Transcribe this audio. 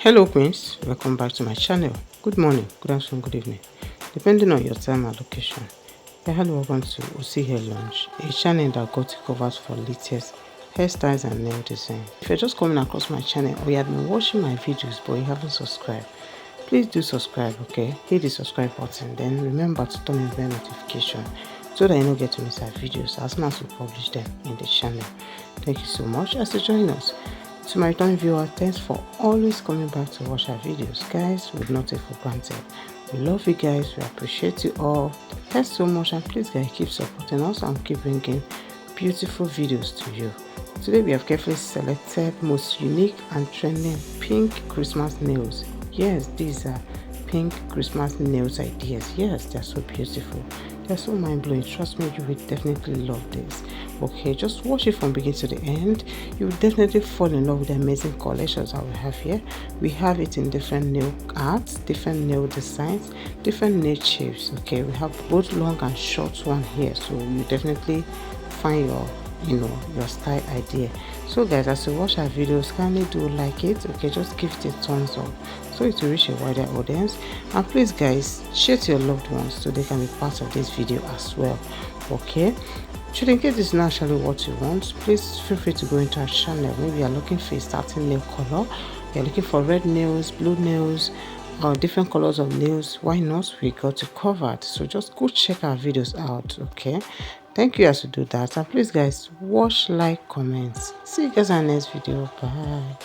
Hello queens, welcome back to my channel. Good morning, good afternoon, good evening, depending on your time and location. Hello, welcome to OC Hair Lounge, a channel that got you covered for latest hairstyles and nail design. If you're just coming across my channel or you have been watching my videos but you haven't subscribed, please do subscribe, okay? Hit the subscribe button, then remember to turn on bell notification so that you don't get to miss our videos as soon as we publish them in the channel. Thank you so much as you join us. To my returning viewer, thanks for always coming back to watch our videos. Guys, we will not take for granted. We love you guys, we appreciate you all. Thanks so much, and please guys keep supporting us and keep bringing beautiful videos to you. Today we have carefully selected most unique and trending pink Christmas nails. Yes, these are pink Christmas nails ideas. Yes, they're so beautiful, they're so mind-blowing. Trust me, you will definitely love this. Okay, just watch it from beginning to the end. You will definitely fall in love with the amazing collections that we have here. We have it in different nail arts, different nail designs, different nail shapes. Okay, we have both long and short one here, so you definitely find your style idea. So guys, as you watch our videos, kindly do like it. Okay, just give it a thumbs up so it will reach a wider audience, and please guys share to your loved ones so they can be part of this video as well. Okay, should in case this is not actually what you want, please feel free to go into our channel. Maybe you're looking for a starting nail color, you're looking for red nails, blue nails, or different colors of nails. Why not? We got you covered. So just go check our videos out. Okay, thank you as you do that, and please guys watch, like, comments. See you guys in our next video. Bye.